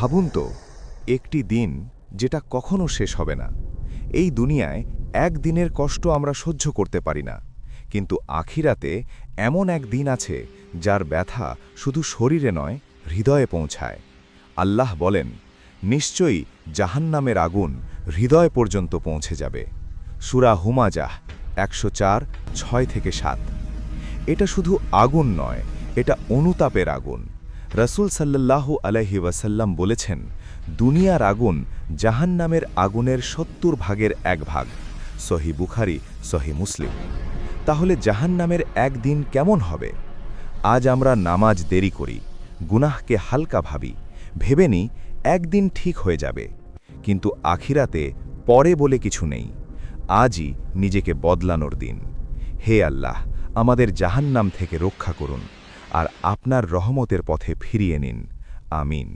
ভাবুন তো, একটি দিন যেটা কখনো শেষ হবে না। এই দুনিয়ায় একদিনের কষ্ট আমরা সহ্য করতে পারি না, কিন্তু আখিরাতে এমন এক দিন আছে যার ব্যথা শুধু শরীরে নয়, হৃদয়ে পৌঁছায়। আল্লাহ বলেন, নিশ্চয়ই জাহান্নামের আগুন হৃদয় পর্যন্ত পৌঁছে যাবে। সূরা হুমাজাহ 104:6-7। এটা শুধু আগুন নয়, এটা অনুতাপের আগুন। রাসূল সাল্লাল্লাহু আলাইহি ওয়াসাল্লাম বলেছেন, দুনিয়ার আগুন জাহান্নামের আগুনের ৭০ ভাগের ১ ভাগ। সহিহ বুখারী, সহিহ মুসলিম। তাহলে জাহান্নামের একদিন কেমন হবে? আজ আমরা নামাজ দেরি করি, গুনাহকে হালকা ভাবি, ভেবে নিই একদিন ঠিক হয়ে যাবে। কিন্তু আখিরাতে পরে বলে কিছু নেই। আজই নিজেকে বদলানোর দিন। হে আল্লাহ, আমাদের জাহান্নাম থেকে রক্ষা করুন আর আপনার রহমতের পথে ফিরিয়ে নিন। আমিন।